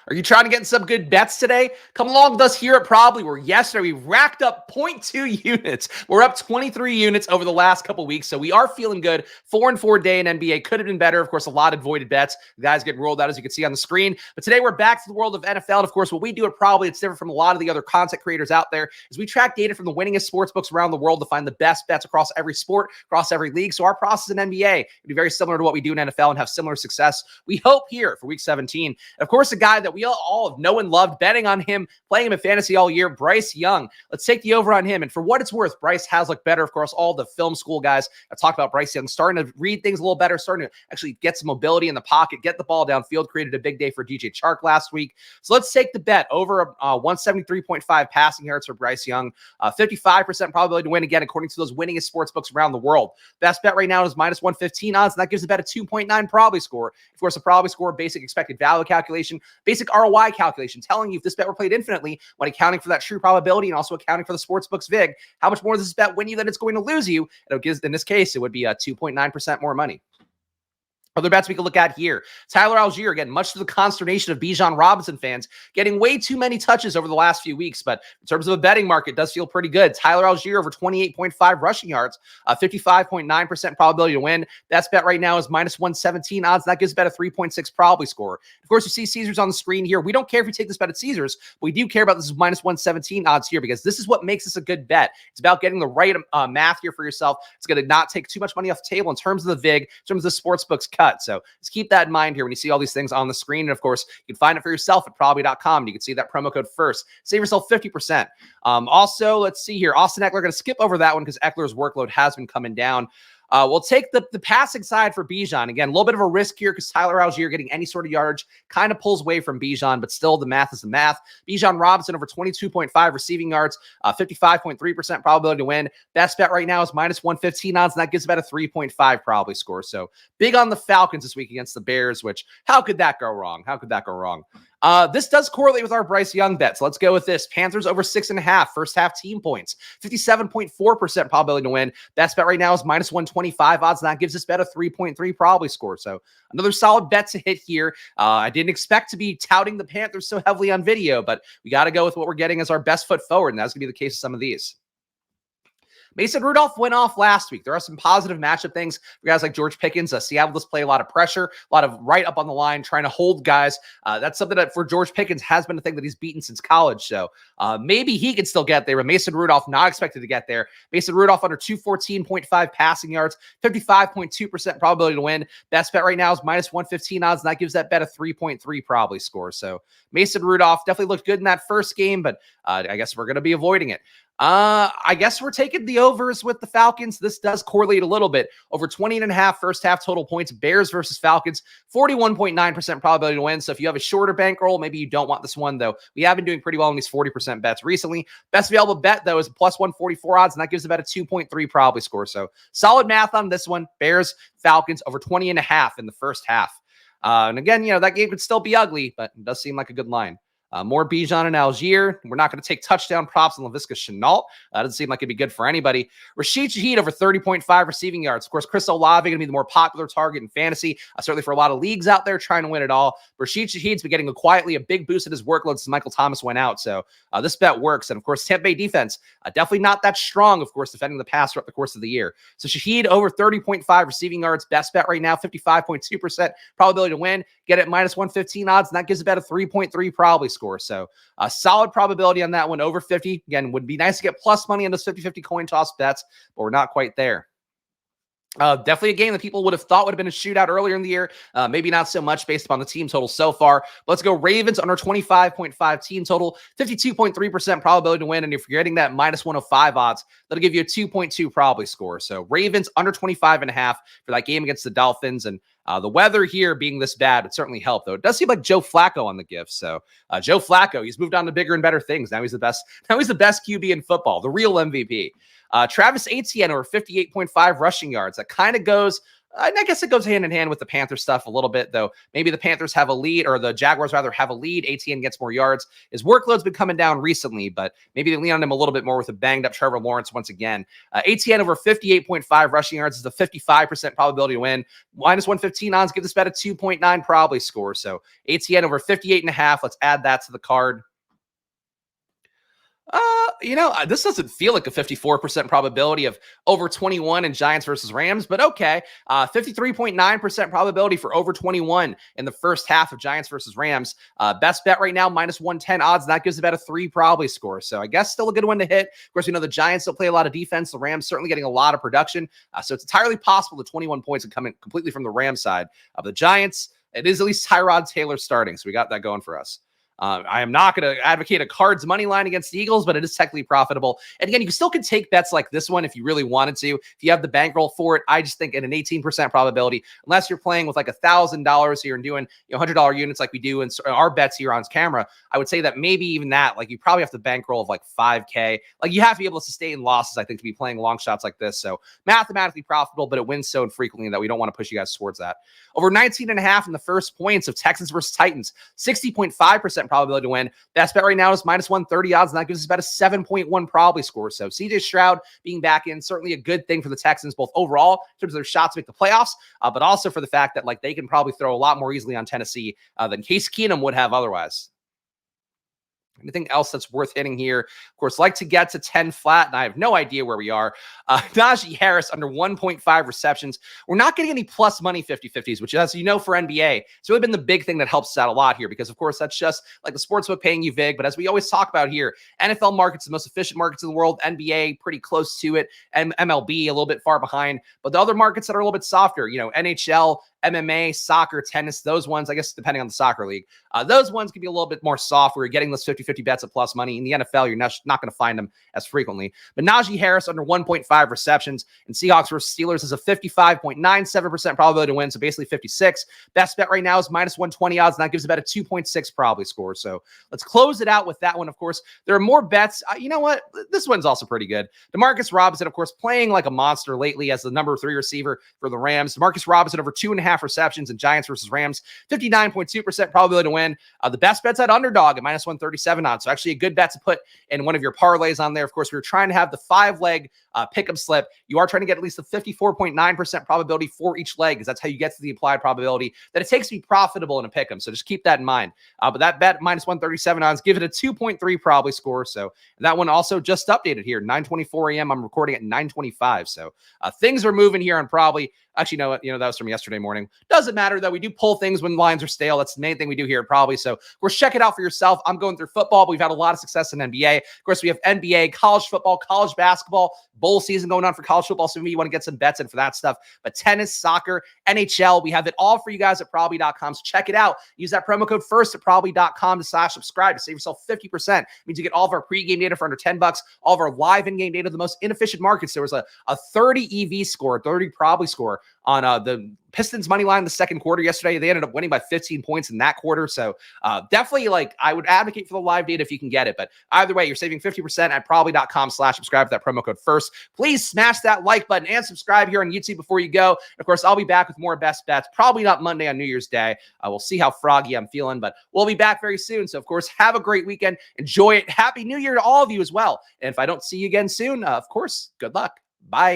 Are you trying to get in some good bets today? Come along with us here at Probably, where yesterday we racked up 0.2 units. We're up 23 units over the last couple weeks, so we are feeling good. 4-4 day in NBA. Could have been better. Of course, a lot of avoided bets. The guys getting rolled out, as you can see on the screen. But today we're back to the world of NFL. And of course, what we do at Probably, it's different from a lot of the other content creators out there, is we track data from the winningest sportsbooks around the world to find the best bets across every sport, across every league. So our process in NBA will be very similar to what we do in NFL and have similar success, we hope, here for Week 17. And of course, a guy that we all have known and loved, betting on him, playing him in fantasy all year, Bryce Young. Let's take the over on him. And for what it's worth, Bryce has looked better. Of course, all the film school guys have talked about Bryce Young starting to read things a little better, starting to actually get some mobility in the pocket, get the ball downfield, created a big day for DJ Chark last week. So let's take the bet over 173.5 passing yards for Bryce Young. 55% probability to win again, according to those winningest sports books around the world. Best bet right now is minus 115 odds, and that gives the bet a 2.9 probability score. Of course, a probability score, basic expected value calculation, basic ROI calculation, telling you if this bet were played infinitely, when accounting for that true probability and also accounting for the sportsbook's VIG, how much more does this bet win you than it's going to lose you? And it gives, in this case, it would be 2.9% more money. Other bets we can look at here. Tyler Algier, again, much to the consternation of Bijan Robinson fans, getting way too many touches over the last few weeks. But in terms of a betting market, it does feel pretty good. Tyler Algier over 28.5 rushing yards, 55.9% probability to win. Best bet right now is minus 117 odds. That gives bet a 3.6 probability score. Of course, you see Caesars on the screen here. We don't care if you take this bet at Caesars, but we do care about this minus 117 odds here, because this is what makes this a good bet. It's about getting the right math here for yourself. It's going to not take too much money off the table in terms of the VIG, in terms of the sportsbook's cut. So just keep that in mind here when you see all these things on the screen. And of course, you can find it for yourself at probably.com. You can see that promo code FIRST. Save yourself 50%. Also, let's see here. Austin Eckler, going to skip over that one because Eckler's workload has been coming down. We'll take the passing side for Bijan. Again, a little bit of a risk here because Tyler Algier getting any sort of yardage kind of pulls away from Bijan, but still the math is the math. Bijan Robinson over 22.5 receiving yards, 55.3% probability to win. Best bet right now is minus 115 odds, and that gives about a 3.5 probably score. So big on the Falcons this week against the Bears, which how could that go wrong? How could that go wrong? This does correlate with our Bryce Young bet. So let's go with this. Panthers over 6.5 first half team points. 57.4% probability to win. Best bet right now is minus 125 odds, and that gives this bet a 3.3 probably score. So another solid bet to hit here. I didn't expect to be touting the Panthers so heavily on video, but we got to go with what we're getting as our best foot forward, and that's going to be the case with some of these. Mason Rudolph went off last week. There are some positive matchup things for guys like George Pickens. Seattle does play a lot of pressure, a lot of right up on the line, trying to hold guys. That's something that for George Pickens has been a thing that he's beaten since college. So maybe he can still get there, but Mason Rudolph not expected to get there. Mason Rudolph under 214.5 passing yards, 55.2% probability to win. Best bet right now is minus 115 odds, and that gives that bet a 3.3 probably score. So Mason Rudolph definitely looked good in that first game, but I guess we're going to be avoiding it. I guess we're taking the overs with the Falcons. This does correlate a little bit. Over 20.5 first half total points. Bears versus Falcons. 41.9% probability to win. So if you have a shorter bankroll, maybe you don't want this one, though. We have been doing pretty well in these 40% bets recently. Best available bet, though, is plus 144 odds, and that gives about a 2.3 probably score. So solid math on this one. Bears, Falcons, over 20.5 in the first half. And again, that game could still be ugly, but it does seem like a good line. More Bijan and Algier. We're not going to take touchdown props on Laviska Shenault. Doesn't seem like it'd be good for anybody. Rashid Shaheed over 30.5 receiving yards. Of course, Chris Olave going to be the more popular target in fantasy, certainly for a lot of leagues out there trying to win it all. Rashid Shaheed's been getting a big boost in his workload since Michael Thomas went out. So this bet works. And of course, Tampa Bay defense, definitely not that strong, of course, defending the pass throughout the course of the year. So Shaheed over 30.5 receiving yards. Best bet right now, 55.2% probability to win. Get it minus 115 odds, and that gives about a 3.3 probably score. So a solid probability on that one, over 50. Again, would be nice to get plus money on those 50-50 coin toss bets, but we're not quite there. Definitely a game that people would have thought would have been a shootout earlier in the year. Maybe not so much based upon the team total so far. Let's go Ravens under 25.5 team total, 52.3% probability to win. And if you're getting that minus 105 odds, that'll give you a 2.2 probably score. So Ravens under 25.5 for that game against the Dolphins. And the weather here being this bad would certainly help, though. It does seem like Joe Flacco on the gift. So Joe Flacco, he's moved on to bigger and better things. Now he's the best QB in football, the real MVP. Travis Etienne over 58.5 rushing yards. That kind of goes I guess it goes hand in hand with the Panthers stuff a little bit, though. Maybe the Panthers have a lead, or the Jaguars rather have a lead. ATN gets more yards. His workload's been coming down recently, but maybe they lean on him a little bit more with a banged up Trevor Lawrence once again. ATN over 58.5 rushing yards is a 55% probability to win. Minus 115 odds give this bet a 2.9 probably score. So ATN over 58.5. Let's add that to the card. This doesn't feel like a 54% probability of over 21 in Giants versus Rams, but okay. 53.9% probability for over 21 in the first half of Giants versus Rams. Best bet right now, minus 110 odds. And that gives about a 3 probably score. So I guess still a good one to hit. Of course, we know the Giants don't play a lot of defense. The Rams certainly getting a lot of production. So it's entirely possible the 21 points are coming completely from the Rams side of the Giants. It is at least Tyrod Taylor starting. So we got that going for us. I am not going to advocate a Cards money line against the Eagles, but it is technically profitable. And again, you still can take bets like this one if you really wanted to. If you have the bankroll for it, I just think at an 18% probability, unless you're playing with like $1,000 here and doing $100 units like we do in our bets here on camera, I would say that maybe even that, like you probably have to bankroll of like 5K. Like you have to be able to sustain losses, I think, to be playing long shots like this. So mathematically profitable, but it wins so infrequently that we don't want to push you guys towards that. Over 19.5 in the first points of Texans versus Titans, 60.5% probability to win. Best bet right now is minus 130 odds, and that gives us about a 7.1 probably score. So CJ Stroud being back in, certainly a good thing for the Texans, both overall in terms of their shots to make the playoffs, but also for the fact that like they can probably throw a lot more easily on Tennessee than Case Keenum would have otherwise. Anything else that's worth hitting here? Of course, like to get to 10 flat, and I have no idea where we are. Najee Harris under 1.5 receptions. We're not getting any plus money 50-50s, which, as you know, for NBA, it's really been the big thing that helps us out a lot here because, of course, that's just like the sportsbook paying you vig. But as we always talk about here, NFL markets, the most efficient markets in the world, NBA pretty close to it, and MLB a little bit far behind. But the other markets that are a little bit softer, NHL, MMA, soccer, tennis, those ones, I guess, depending on the soccer league, those ones can be a little bit more soft where you're getting those 50-50 bets at plus money. In the NFL, you're not going to find them as frequently. But Najee Harris under 1.5 receptions, and Seahawks versus Steelers is a 55.97% probability to win, so basically 56. Best bet right now is minus 120 odds, and that gives about a 2.6 probably score. So let's close it out with that one. Of course, there are more bets. You know what? This one's also pretty good. Demarcus Robinson, of course, playing like a monster lately as the number 3 receiver for the Rams. Demarcus Robinson over 2.5 receptions in Giants versus Rams, 59.2% probability to win. The best bet's at underdog at minus 137 odds. So actually a good bet to put in one of your parlays on there. Of course, we were trying to have the 5-leg pick'em slip. You are trying to get at least a 54.9% probability for each leg, because that's how you get to the implied probability that it takes to be profitable in a pick'em. So just keep that in mind. But that bet minus 137 odds, give it a 2.3 probably score. So that one also just updated here, 9:24 a.m. I'm recording at 9:25. So things are moving here on probably. Actually, that was from yesterday morning. Doesn't matter, though. We do pull things when lines are stale. That's the main thing we do here, probably. So, of course, check it out for yourself. I'm going through football, but we've had a lot of success in NBA. Of course, we have NBA, college football, college basketball, bowl season going on for college football. So maybe you want to get some bets in for that stuff. But tennis, soccer, NHL, we have it all for you guys at probably.com. So check it out. Use that promo code FIRST at probably.com/subscribe to save yourself 50%. It means you get all of our pregame data for under $10, all of our live in-game data, the most inefficient markets. There was a 30 EV score, 30 probably score on the Pistons money line in the second quarter yesterday. They ended up winning by 15 points in that quarter. So definitely, I would advocate for the live data if you can get it. But either way, you're saving 50% at probably.com/subscribe with that promo code FIRST. Please smash that like button and subscribe here on YouTube before you go. Of course, I'll be back with more best bets, probably not Monday on New Year's Day. We'll see how froggy I'm feeling, but we'll be back very soon. So, of course, have a great weekend. Enjoy it. Happy New Year to all of you as well. And if I don't see you again soon, of course, good luck. Bye.